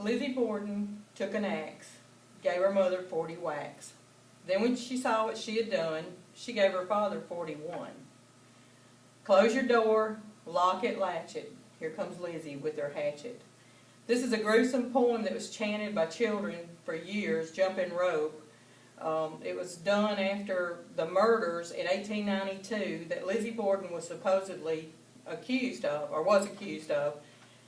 Lizzie Borden took an axe, gave her mother 40 whacks. Then when she saw what she had done, she gave her father 41. Close your door, lock it, latch it. Here comes Lizzie with her hatchet. This is a gruesome poem that was chanted by children for years, jumping rope. It was done after the murders in 1892 that Lizzie Borden was supposedly accused of, or was accused of.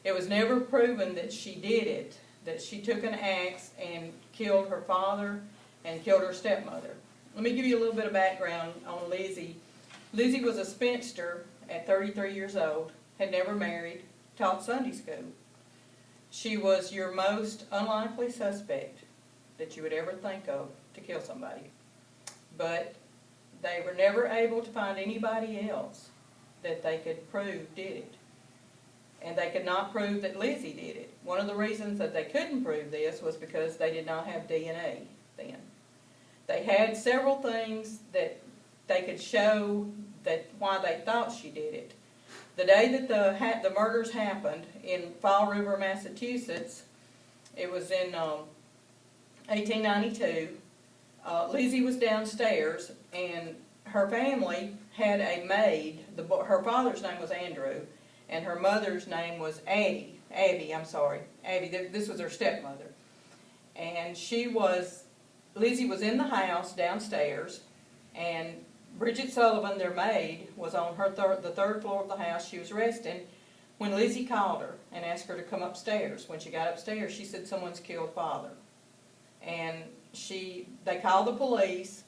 It was never proven that she did it, that she took an axe and killed her father and killed her stepmother. Let me give you a little bit of background on Lizzie. Lizzie was a spinster at 33 years old, had never married, taught Sunday school. She was your most unlikely suspect that you would ever think of to kill somebody. But they were never able to find anybody else that they could prove did it. And they could not prove that Lizzie did it. One of the reasons that they couldn't prove this was because they did not have DNA then. They had several things that they could show that why they thought she did it. The day that the murders happened in Fall River, Massachusetts, it was in 1892, Lizzie was downstairs and her family had a maid. Her father's name was Andrew and her mother's name was Abby. This was her stepmother. And Lizzie was in the house downstairs, and Bridget Sullivan, their maid, was on the third floor of the house. She was resting when Lizzie called her and asked her to come upstairs. When she got upstairs, she said, "Someone's killed Father." And they called the police,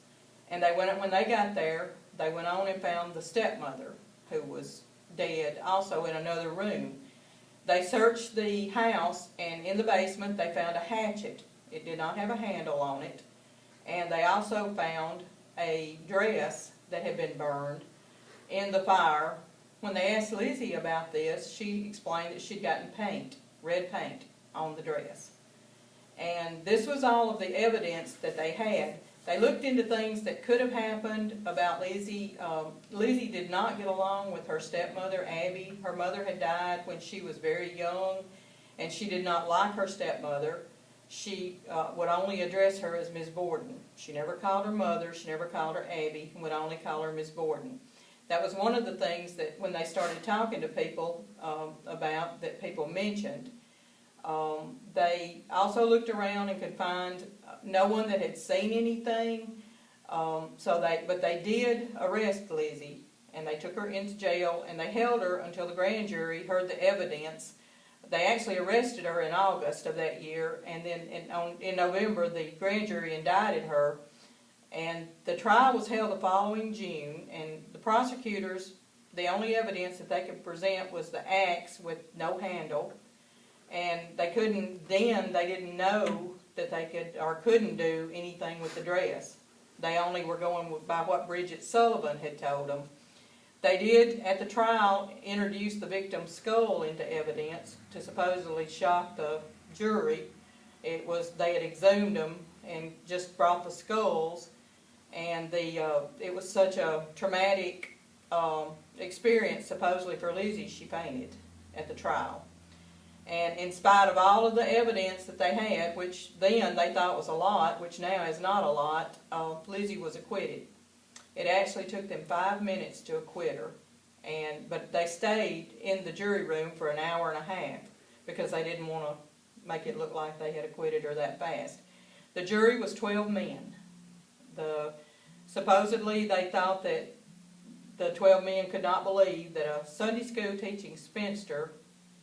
and when they got there, they went on and found the stepmother, who was dead, also in another room. They searched the house, and in the basement they found a hatchet. It did not have a handle on it. And they also found a dress that had been burned in the fire. When they asked Lizzie about this, she explained that she'd gotten paint, red paint, on the dress. And this was all of the evidence that they had. They looked into things that could have happened about Lizzie. Lizzie did not get along with her stepmother, Abby. Her mother had died when she was very young, and she did not like her stepmother. She would only address her as Ms. Borden. She never called her mother, she never called her Abby, and would only call her Ms. Borden. That was one of the things that when they started talking to people about, that people mentioned. They also looked around and could find no one that had seen anything, but they did arrest Lizzie, and they took her into jail, and they held her until the grand jury heard the evidence. They actually arrested her in August of that year, and then in November the grand jury indicted her, and the trial was held the following June, and the prosecutors, the only evidence that they could present was the axe with no handle, and they didn't know that they could or couldn't do anything with the dress. They only were going by what Bridget Sullivan had told them. They did, at the trial, introduce the victim's skull into evidence to supposedly shock the jury. They had exhumed them and just brought the skulls, and it was such a traumatic experience, supposedly, for Lizzie, she fainted at the trial. And in spite of all of the evidence that they had, which then they thought was a lot, which now is not a lot, Lizzie was acquitted. It actually took them 5 minutes to acquit her, but they stayed in the jury room for an hour and a half because they didn't want to make it look like they had acquitted her that fast. The jury was 12 men. Supposedly they thought that the 12 men could not believe that a Sunday school teaching spinster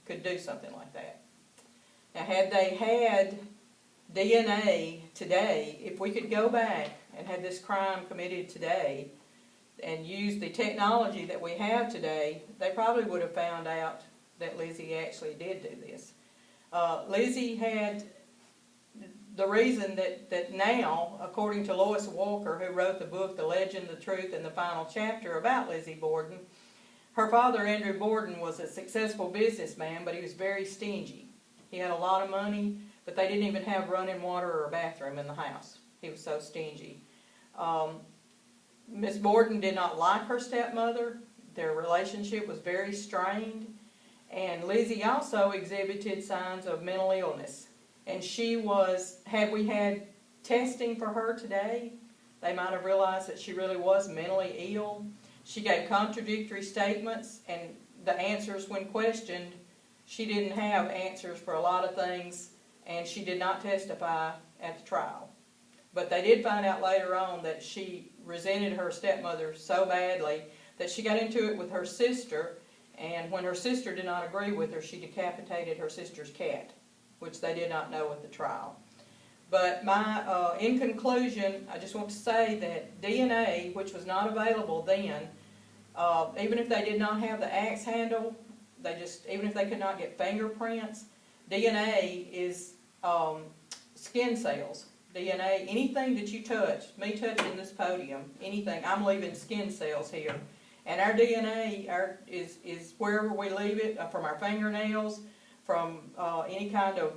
could do something like that. Now, had they had DNA today, if we could go back and had this crime committed today and use the technology that we have today, they probably would have found out that Lizzie actually did do this. Lizzie had the reason that now, according to Lois Walker, who wrote the book The Legend, the Truth, and the Final Chapter about Lizzie Borden, her father, Andrew Borden, was a successful businessman, but he was very stingy. He had a lot of money, but they didn't even have running water or a bathroom in the house. He was so stingy. Miss Borden did not like her stepmother. Their relationship was very strained. And Lizzie also exhibited signs of mental illness. And she was, had we had testing for her today, they might have realized that she really was mentally ill. She gave contradictory statements, and the answers when questioned, she didn't have answers for a lot of things, and she did not testify at the trial. But they did find out later on that she resented her stepmother so badly that she got into it with her sister, and when her sister did not agree with her, she decapitated her sister's cat, which they did not know at the trial. But in conclusion, I just want to say that DNA, which was not available then, even if they did not have the axe handle, even if they could not get fingerprints, DNA is skin cells. DNA, anything that you touch, me touching this podium, anything, I'm leaving skin cells here. And our DNA is wherever we leave it, from our fingernails, from any kind of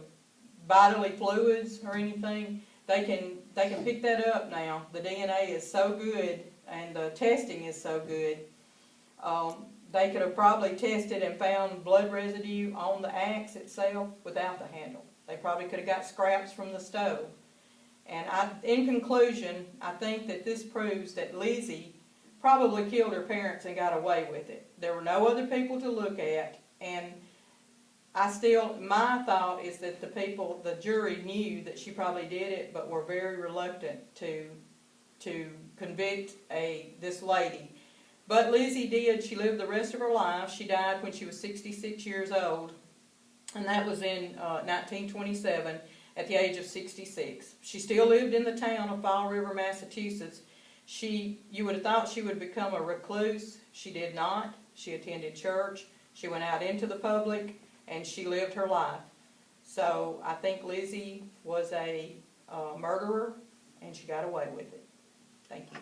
bodily fluids or anything, they can pick that up now. The DNA is so good and the testing is so good. They could have probably tested and found blood residue on the axe itself without the handle. They probably could have got scraps from the stove. And in conclusion, I think that this proves that Lizzie probably killed her parents and got away with it. There were no other people to look at, and my thought is that the jury knew that she probably did it, but were very reluctant to convict this lady. But Lizzie did. She lived the rest of her life. She died when she was 66 years old, and that was in 1927 at the age of 66. She still lived in the town of Fall River, Massachusetts. You would have thought she would become a recluse. She did not. She attended church. She went out into the public, and she lived her life. So I think Lizzie was a murderer, and she got away with it. Thank you.